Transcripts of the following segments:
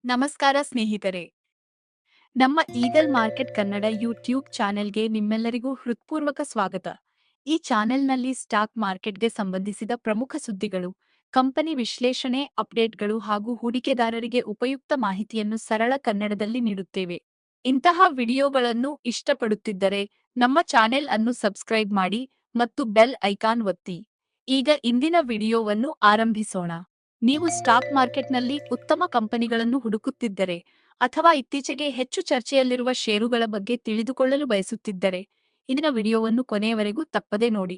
ನಮಸ್ಕಾರ ಸ್ನೇಹಿತರೆ. ನಮ್ಮ ಈಗಲ್ ಮಾರ್ಕೆಟ್ ಕನ್ನಡ ಯೂಟ್ಯೂಬ್ ಚಾನೆಲ್ಗೆ ನಿಮ್ಮೆಲ್ಲರಿಗೂ ಹೃತ್ಪೂರ್ವಕ ಸ್ವಾಗತ. ಈ ಚಾನೆಲ್ನಲ್ಲಿ ಸ್ಟಾಕ್ ಮಾರ್ಕೆಟ್ಗೆ ಸಂಬಂಧಿಸಿದ ಪ್ರಮುಖ ಸುದ್ದಿಗಳು, ಕಂಪನಿ ವಿಶ್ಲೇಷಣೆ, ಅಪ್ಡೇಟ್ಗಳು ಹಾಗೂ ಹೂಡಿಕೆದಾರರಿಗೆ ಉಪಯುಕ್ತ ಮಾಹಿತಿಯನ್ನು ಸರಳ ಕನ್ನಡದಲ್ಲಿ ನೀಡುತ್ತೇವೆ. ಇಂತಹ ವಿಡಿಯೋಗಳನ್ನು ಇಷ್ಟಪಡುತ್ತಿದ್ದರೆ ನಮ್ಮ ಚಾನೆಲ್ ಅನ್ನು ಸಬ್ಸ್ಕ್ರೈಬ್ ಮಾಡಿ ಮತ್ತು ಬೆಲ್ ಐಕಾನ್ ಒತ್ತಿ. ಈಗ ಇಂದಿನ ವಿಡಿಯೋವನ್ನು ಆರಂಭಿಸೋಣ. ನೀವು ಸ್ಟಾಕ್ ಮಾರ್ಕೆಟ್ನಲ್ಲಿ ಉತ್ತಮ ಕಂಪನಿಗಳನ್ನು ಹುಡುಕುತ್ತಿದ್ದರೆ ಅಥವಾ ಇತ್ತೀಚೆಗೆ ಹೆಚ್ಚು ಚರ್ಚೆಯಲ್ಲಿರುವ ಷೇರುಗಳ ಬಗ್ಗೆ ತಿಳಿದುಕೊಳ್ಳಲು ಬಯಸುತ್ತಿದ್ದರೆ ಇಂದಿನ ವಿಡಿಯೋವನ್ನು ಕೊನೆಯವರೆಗೂ ತಪ್ಪದೆ ನೋಡಿ.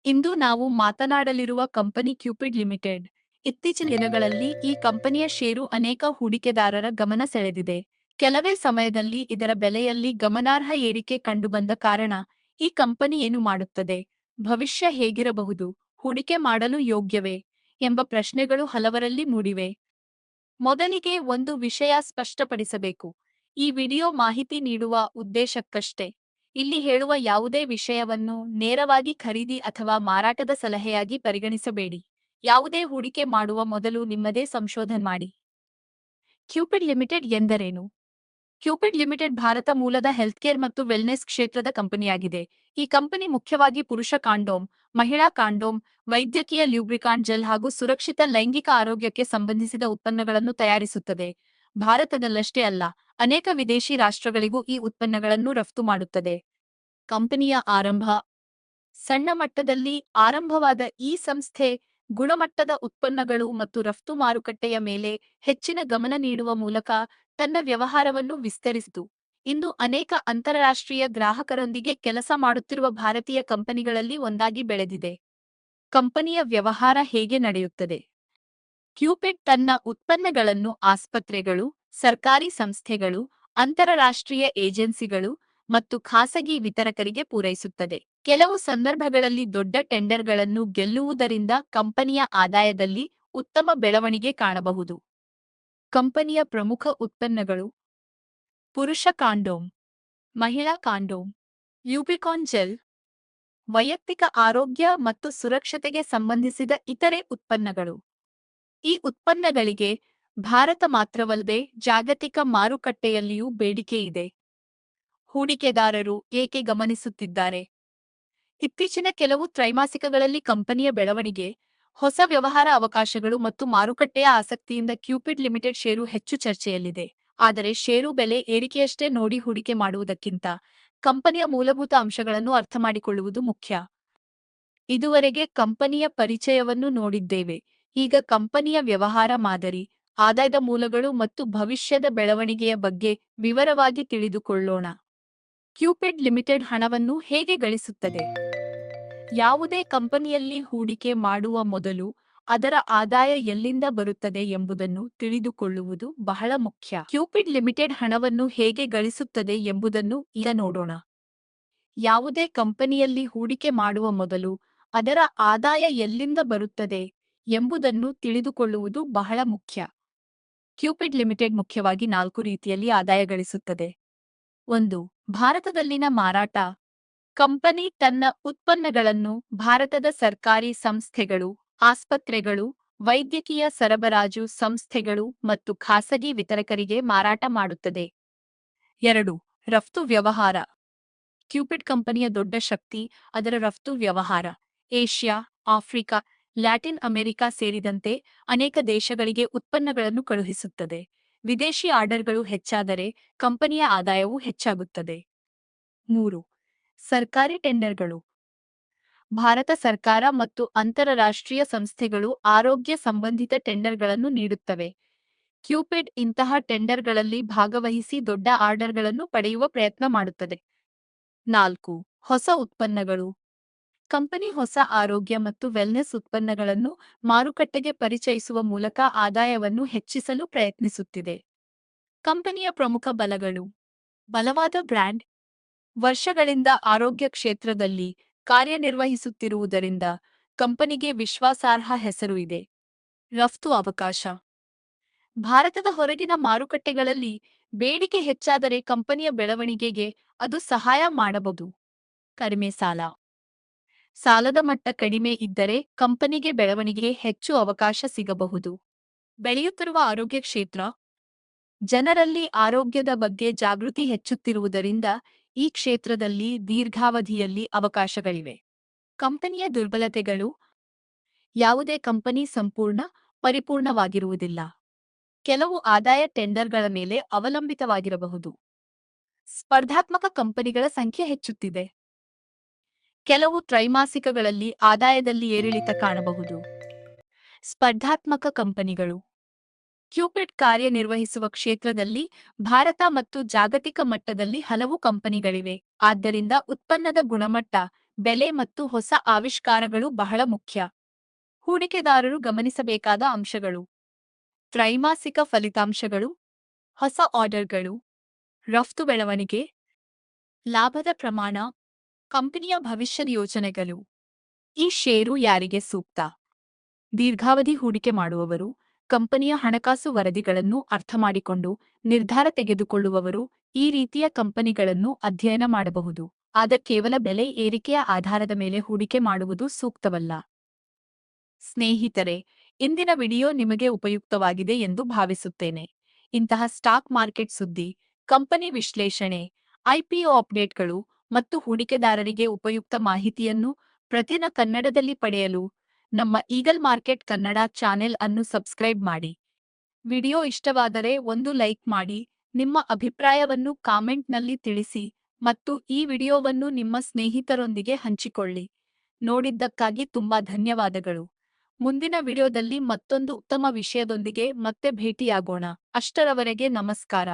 ಇಂದು ನಾವು ಮಾತನಾಡಲಿರುವ ಕಂಪನಿ ಕ್ಯೂಪಿಡ್ ಲಿಮಿಟೆಡ್. ಇತ್ತೀಚಿನ ದಿನಗಳಲ್ಲಿ ಈ ಕಂಪನಿಯ ಷೇರು ಅನೇಕ ಹೂಡಿಕೆದಾರರ ಗಮನ ಸೆಳೆದಿದೆ. ಕೆಲವೇ ಸಮಯದಲ್ಲಿ ಇದರ ಬೆಲೆಯಲ್ಲಿ ಗಮನಾರ್ಹ ಏರಿಕೆ ಕಂಡುಬಂದ ಕಾರಣ ಈ ಕಂಪನಿ ಏನು ಮಾಡುತ್ತದೆ, ಭವಿಷ್ಯ ಹೇಗಿರಬಹುದು, ಹೂಡಿಕೆ ಮಾಡಲು ಯೋಗ್ಯವೇ ಎಂಬ ಪ್ರಶ್ನೆಗಳು ಹಲವರಲ್ಲಿ ಮೂಡಿವೆ. ಮೊದಲಿಗೆ ಒಂದು ವಿಷಯ ಸ್ಪಷ್ಟಪಡಿಸಬೇಕು. ಈ ವಿಡಿಯೋ ಮಾಹಿತಿ ನೀಡುವ ಉದ್ದೇಶಕ್ಕಷ್ಟೇ. ಇಲ್ಲಿ ಹೇಳುವ ಯಾವುದೇ ವಿಷಯವನ್ನು ನೇರವಾಗಿ ಖರೀದಿ ಅಥವಾ ಮಾರಾಟದ ಸಲಹೆಯಾಗಿ ಪರಿಗಣಿಸಬೇಡಿ. ಯಾವುದೇ ಹೂಡಿಕೆ ಮಾಡುವ ಮೊದಲು ನಿಮ್ಮದೇ ಸಂಶೋಧನೆ ಮಾಡಿ. ಕ್ಯೂಪಿಡ್ ಲಿಮಿಟೆಡ್ ಎಂದರೇನು? ಕ್ಯೂಪಿಡ್ ಲಿಮಿಟೆಡ್ ಭಾರತ ಮೂಲದ ಹೆಲ್ತ್ಕೇರ್ ಮತ್ತು ವೆಲ್ನೆಸ್ ಕ್ಷೇತ್ರದ ಕಂಪನಿಯಾಗಿದೆ. ಈ ಕಂಪನಿ ಮುಖ್ಯವಾಗಿ ಪುರುಷ ಕಾಂಡೋಮ್, ಮಹಿಳಾ ಕಾಂಡೋಮ್, ವೈದ್ಯಕೀಯ ಲ್ಯೂಬ್ರಿಕಾಂಟ್ ಜೆಲ್ ಹಾಗೂ ಸುರಕ್ಷಿತ ಲೈಂಗಿಕ ಆರೋಗ್ಯಕ್ಕೆ ಸಂಬಂಧಿಸಿದ ಉತ್ಪನ್ನಗಳನ್ನು ತಯಾರಿಸುತ್ತದೆ. ಭಾರತದಲ್ಲಷ್ಟೇ ಅಲ್ಲ, ಅನೇಕ ವಿದೇಶಿ ರಾಷ್ಟ್ರಗಳಿಗೂ ಈ ಉತ್ಪನ್ನಗಳನ್ನು ರಫ್ತು ಮಾಡುತ್ತದೆ. ಕಂಪನಿಯ ಆರಂಭ. ಸಣ್ಣ ಮಟ್ಟದಲ್ಲಿ ಆರಂಭವಾದ ಈ ಸಂಸ್ಥೆ ಗುಣಮಟ್ಟದ ಉತ್ಪನ್ನಗಳು ಮತ್ತು ರಫ್ತು ಮಾರುಕಟ್ಟೆಯ ಮೇಲೆ ಹೆಚ್ಚಿನ ಗಮನ ನೀಡುವ ಮೂಲಕ ತನ್ನ ವ್ಯವಹಾರವನ್ನು ವಿಸ್ತರಿಸಿತು. ಇಂದು ಅನೇಕ ಅಂತಾರಾಷ್ಟ್ರೀಯ ಗ್ರಾಹಕರೊಂದಿಗೆ ಕೆಲಸ ಮಾಡುತ್ತಿರುವ ಭಾರತೀಯ ಕಂಪನಿಗಳಲ್ಲಿ ಒಂದಾಗಿ ಬೆಳೆದಿದೆ. ಕಂಪನಿಯ ವ್ಯವಹಾರ ಹೇಗೆ ನಡೆಯುತ್ತದೆ? ಕ್ಯೂಪಿಡ್ ತನ್ನ ಉತ್ಪನ್ನಗಳನ್ನು ಆಸ್ಪತ್ರೆಗಳು, ಸರ್ಕಾರಿ ಸಂಸ್ಥೆಗಳು, ಅಂತಾರಾಷ್ಟ್ರೀಯ ಏಜೆನ್ಸಿಗಳು ಮತ್ತು ಖಾಸಗಿ ವಿತರಕರಿಗೆ ಪೂರೈಸುತ್ತದೆ. ಕೆಲವು ಸಂದರ್ಭಗಳಲ್ಲಿ ದೊಡ್ಡ ಟೆಂಡರ್ಗಳನ್ನು ಗೆಲ್ಲುವುದರಿಂದ ಕಂಪನಿಯ ಆದಾಯದಲ್ಲಿ ಉತ್ತಮ ಬೆಳವಣಿಗೆ ಕಾಣಬಹುದು. ಕಂಪನಿಯ ಪ್ರಮುಖ ಉತ್ಪನ್ನಗಳು: ಪುರುಷ ಕಾಂಡೋಮ್, ಮಹಿಳಾ ಕಾಂಡೋಮ್, ಲ್ಯೂಬ್ರಿಕಾನ್ ಜೆಲ್, ವೈಯಕ್ತಿಕ ಆರೋಗ್ಯ ಮತ್ತು ಸುರಕ್ಷತೆಗೆ ಸಂಬಂಧಿಸಿದ ಇತರೆ ಉತ್ಪನ್ನಗಳು. ಈ ಉತ್ಪನ್ನಗಳಿಗೆ ಭಾರತ ಮಾತ್ರವಲ್ಲದೆ ಜಾಗತಿಕ ಮಾರುಕಟ್ಟೆಯಲ್ಲಿಯೂ ಬೇಡಿಕೆ ಇದೆ. ಹೂಡಿಕೆದಾರರು ಏಕೆ ಗಮನಿಸುತ್ತಿದ್ದಾರೆ? ಇತ್ತೀಚಿನ ಕೆಲವು ತ್ರೈಮಾಸಿಕಗಳಲ್ಲಿ ಕಂಪನಿಯ ಬೆಳವಣಿಗೆ, ಹೊಸ ವ್ಯವಹಾರ ಅವಕಾಶಗಳು ಮತ್ತು ಮಾರುಕಟ್ಟೆಯ ಆಸಕ್ತಿಯಿಂದ ಕ್ಯೂಪಿಡ್ ಲಿಮಿಟೆಡ್ ಷೇರು ಹೆಚ್ಚು ಚರ್ಚೆಯಲ್ಲಿದೆ. ಆದರೆ ಷೇರು ಬೆಲೆ ಏರಿಕೆಯಷ್ಟೇ ನೋಡಿ ಹೂಡಿಕೆ ಮಾಡುವುದಕ್ಕಿಂತ ಕಂಪನಿಯ ಮೂಲಭೂತ ಅಂಶಗಳನ್ನು ಅರ್ಥಮಾಡಿಕೊಳ್ಳುವುದು ಮುಖ್ಯ. ಇದುವರೆಗೆ ಕಂಪನಿಯ ಪರಿಚಯವನ್ನು ನೋಡಿದ್ದೇವೆ. ಈಗ ಕಂಪನಿಯ ವ್ಯವಹಾರ ಮಾದರಿ, ಆದಾಯದ ಮೂಲಗಳು ಮತ್ತು ಭವಿಷ್ಯದ ಬೆಳವಣಿಗೆಯ ಬಗ್ಗೆ ವಿವರವಾಗಿ ತಿಳಿದುಕೊಳ್ಳೋಣ. ಕ್ಯೂಪಿಡ್ ಲಿಮಿಟೆಡ್ ಹಣವನ್ನು ಹೇಗೆ ಗಳಿಸುತ್ತದೆ? ಯಾವುದೇ ಕಂಪನಿಯಲ್ಲಿ ಹೂಡಿಕೆ ಮಾಡುವ ಮೊದಲು ಅದರ ಆದಾಯ ಎಲ್ಲಿಂದ ಬರುತ್ತದೆ ಎಂಬುದನ್ನು ತಿಳಿದುಕೊಳ್ಳುವುದು ಬಹಳ ಮುಖ್ಯ. ಕ್ಯೂಪಿಡ್ ಲಿಮಿಟೆಡ್ ಹಣವನ್ನು ಹೇಗೆ ಗಳಿಸುತ್ತದೆ ಎಂಬುದನ್ನು ಈಗ ನೋಡೋಣ. ಯಾವುದೇ ಕಂಪನಿಯಲ್ಲಿ ಹೂಡಿಕೆ ಮಾಡುವ ಮೊದಲು ಅದರ ಆದಾಯ ಎಲ್ಲಿಂದ ಬರುತ್ತದೆ ಎಂಬುದನ್ನು ತಿಳಿದುಕೊಳ್ಳುವುದು ಬಹಳ ಮುಖ್ಯ. ಕ್ಯೂಪಿಡ್ ಲಿಮಿಟೆಡ್ ಮುಖ್ಯವಾಗಿ 4 ರೀತಿಯಲ್ಲಿ ಆದಾಯ ಗಳಿಸುತ್ತದೆ. 1. ಭಾರತದಲ್ಲಿನ ಮಾರಾಟ. ಕಂಪನಿ ತನ್ನ ಉತ್ಪನ್ನಗಳನ್ನು ಭಾರತದ ಸರ್ಕಾರಿ ಸಂಸ್ಥೆಗಳು, ಆಸ್ಪತ್ರೆಗಳು, ವೈದ್ಯಕೀಯ ಸರಬರಾಜು ಸಂಸ್ಥೆಗಳು ಮತ್ತು ಖಾಸಗಿ ವಿತರಕರಿಗೆ ಮಾರಾಟ ಮಾಡುತ್ತದೆ. 2. ರಫ್ತು ವ್ಯವಹಾರ. ಕ್ಯೂಪಿಡ್ ಕಂಪನಿಯ ದೊಡ್ಡ ಶಕ್ತಿ ಅದರ ರಫ್ತು ವ್ಯವಹಾರ. ಏಷ್ಯಾ, ಆಫ್ರಿಕಾ, ಲ್ಯಾಟಿನ್ ಅಮೆರಿಕಾ ಸೇರಿದಂತೆ ಅನೇಕ ದೇಶಗಳಿಗೆ ಉತ್ಪನ್ನಗಳನ್ನು ಕಳುಹಿಸುತ್ತದೆ. ವಿದೇಶಿ ಆರ್ಡರ್ಗಳು ಹೆಚ್ಚಾದರೆ ಕಂಪನಿಯ ಆದಾಯವೂ ಹೆಚ್ಚಾಗುತ್ತದೆ. 3. ಸರ್ಕಾರಿ ಟೆಂಡರ್ಗಳು. ಭಾರತ ಸರ್ಕಾರ ಮತ್ತು ಅಂತಾರಾಷ್ಟ್ರೀಯ ಸಂಸ್ಥೆಗಳು ಆರೋಗ್ಯ ಸಂಬಂಧಿತ ಟೆಂಡರ್ಗಳನ್ನು ನೀಡುತ್ತವೆ. ಕ್ಯೂಪಿಡ್ ಇಂತಹ ಟೆಂಡರ್ಗಳಲ್ಲಿ ಭಾಗವಹಿಸಿ ದೊಡ್ಡ ಆರ್ಡರ್ಗಳನ್ನು ಪಡೆಯುವ ಪ್ರಯತ್ನ ಮಾಡುತ್ತದೆ. 4. ಹೊಸ ಉತ್ಪನ್ನಗಳು. ಕಂಪನಿ ಹೊಸ ಆರೋಗ್ಯ ಮತ್ತು ವೆಲ್ನೆಸ್ ಉತ್ಪನ್ನಗಳನ್ನು ಮಾರುಕಟ್ಟೆಗೆ ಪರಿಚಯಿಸುವ ಮೂಲಕ ಆದಾಯವನ್ನು ಹೆಚ್ಚಿಸಲು ಪ್ರಯತ್ನಿಸುತ್ತಿದೆ. ಕಂಪನಿಯ ಪ್ರಮುಖ ಬಲಗಳು. ಬಲವಾದ ಬ್ರ್ಯಾಂಡ್. ವರ್ಷಗಳಿಂದ ಆರೋಗ್ಯ ಕ್ಷೇತ್ರದಲ್ಲಿ ಕಾರ್ಯನಿರ್ವಹಿಸುತ್ತಿರುವುದರಿಂದ ಕಂಪನಿಗೆ ವಿಶ್ವಾಸಾರ್ಹ ಹೆಸರು ಇದೆ. ರಫ್ತು ಅವಕಾಶ. ಭಾರತದ ಹೊರಗಿನ ಮಾರುಕಟ್ಟೆಗಳಲ್ಲಿ ಬೇಡಿಕೆ ಹೆಚ್ಚಾದರೆ ಕಂಪನಿಯ ಬೆಳವಣಿಗೆಗೆ ಅದು ಸಹಾಯ ಮಾಡಬಹುದು. ಕಡಿಮೆ ಸಾಲ. ಸಾಲದ ಮಟ್ಟ ಕಡಿಮೆ ಇದ್ದರೆ ಕಂಪನಿಗೆ ಬೆಳವಣಿಗೆಗೆ ಹೆಚ್ಚು ಅವಕಾಶ ಸಿಗಬಹುದು. ಬೆಳೆಯುತ್ತಿರುವ ಆರೋಗ್ಯ ಕ್ಷೇತ್ರ. ಜನರಲ್ಲಿ ಆರೋಗ್ಯದ ಬಗ್ಗೆ ಜಾಗೃತಿ ಹೆಚ್ಚುತ್ತಿರುವುದರಿಂದ ಈ ಕ್ಷೇತ್ರದಲ್ಲಿ ದೀರ್ಘಾವಧಿಯಲ್ಲಿ ಅವಕಾಶಗಳಿವೆ. ಕಂಪನಿಯ ದುರ್ಬಲತೆಗಳು: ಯಾವುದೇ ಕಂಪನಿ ಸಂಪೂರ್ಣ, ಪರಿಪೂರ್ಣವಾಗಿರುವುದಿಲ್ಲ. ಕೆಲವು ಆದಾಯ ಟೆಂಡರ್ಗಳ ಮೇಲೆ ಅವಲಂಬಿತವಾಗಿರಬಹುದು. ಸ್ಪರ್ಧಾತ್ಮಕ ಕಂಪನಿಗಳ ಸಂಖ್ಯೆ ಹೆಚ್ಚುತ್ತಿದೆ. ಕೆಲವು ತ್ರೈಮಾಸಿಕಗಳಲ್ಲಿ ಆದಾಯದಲ್ಲಿ ಏರಿಳಿತ ಕಾಣಬಹುದು. ಸ್ಪರ್ಧಾತ್ಮಕ ಕಂಪನಿಗಳು: ಕ್ಯೂಪಿಡ್ ಕಾರ್ಯನಿರ್ವಹಿಸುವ ಕ್ಷೇತ್ರದಲ್ಲಿ ಭಾರತ ಮತ್ತು ಜಾಗತಿಕ ಮಟ್ಟದಲ್ಲಿ ಹಲವು ಕಂಪನಿಗಳಿವೆ. ಆದ್ದರಿಂದ ಉತ್ಪನ್ನದ ಗುಣಮಟ್ಟ, ಬೆಲೆ ಮತ್ತು ಹೊಸ ಆವಿಷ್ಕಾರಗಳು ಬಹಳ ಮುಖ್ಯ. ಹೂಡಿಕೆದಾರರು ಗಮನಿಸಬೇಕಾದ ಅಂಶಗಳು: ತ್ರೈಮಾಸಿಕ ಫಲಿತಾಂಶಗಳು, ಹೊಸ ಆರ್ಡರ್ಗಳು, ರಫ್ತು ಬೆಳವಣಿಗೆ, ಲಾಭದ ಪ್ರಮಾಣ, ಕಂಪನಿಯ ಭವಿಷ್ಯದ ಯೋಜನೆಗಳು. ಈ ಷೇರು ಯಾರಿಗೆ ಸೂಕ್ತ? ದೀರ್ಘಾವಧಿ ಹೂಡಿಕೆ ಮಾಡುವವರು, ಕಂಪನಿಯ ಹಣಕಾಸು ವರದಿಗಳನ್ನು ಅರ್ಥಮಾಡಿಕೊಂಡು ನಿರ್ಧಾರ ತೆಗೆದುಕೊಳ್ಳುವವರು ಈ ರೀತಿಯ ಕಂಪನಿಗಳನ್ನು ಅಧ್ಯಯನ ಮಾಡಬಹುದು. ಆದರೆ ಕೇವಲ ಬೆಲೆ ಏರಿಕೆಯ ಆಧಾರದ ಮೇಲೆ ಹೂಡಿಕೆ ಮಾಡುವುದು ಸೂಕ್ತವಲ್ಲ. ಸ್ನೇಹಿತರೆ, ಇಂದಿನ ವಿಡಿಯೋ ನಿಮಗೆ ಉಪಯುಕ್ತವಾಗಿದೆ ಎಂದು ಭಾವಿಸುತ್ತೇನೆ. ಇಂತಹ ಸ್ಟಾಕ್ ಮಾರ್ಕೆಟ್ ಸುದ್ದಿ, ಕಂಪನಿ ವಿಶ್ಲೇಷಣೆ, ಐಪಿಒ ಅಪ್ಡೇಟ್ಗಳು ಮತ್ತು ಹೂಡಿಕೆದಾರರಿಗೆ ಉಪಯುಕ್ತ ಮಾಹಿತಿಯನ್ನು ಪ್ರತಿದಿನ ಕನ್ನಡದಲ್ಲಿ ಪಡೆಯಲು ನಮ್ಮ ಈಗಲ್ ಮಾರ್ಕೆಟ್ ಕನ್ನಡ ಚಾನೆಲ್ ಅನ್ನು ಸಬ್ಸ್ಕ್ರೈಬ್ ಮಾಡಿ. ವಿಡಿಯೋ ಇಷ್ಟವಾದರೆ ಒಂದು ಲೈಕ್ ಮಾಡಿ, ನಿಮ್ಮ ಅಭಿಪ್ರಾಯವನ್ನು ಕಾಮೆಂಟ್ನಲ್ಲಿ ತಿಳಿಸಿ ಮತ್ತು ಈ ವಿಡಿಯೋವನ್ನು ನಿಮ್ಮ ಸ್ನೇಹಿತರೊಂದಿಗೆ ಹಂಚಿಕೊಳ್ಳಿ. ನೋಡಿದ್ದಕ್ಕಾಗಿ ತುಂಬಾ ಧನ್ಯವಾದಗಳು. ಮುಂದಿನ ವಿಡಿಯೋದಲ್ಲಿ ಮತ್ತೊಂದು ಉತ್ತಮ ವಿಷಯದೊಂದಿಗೆ ಮತ್ತೆ ಭೇಟಿಯಾಗೋಣ. ಅಷ್ಟರವರೆಗೆ ನಮಸ್ಕಾರ.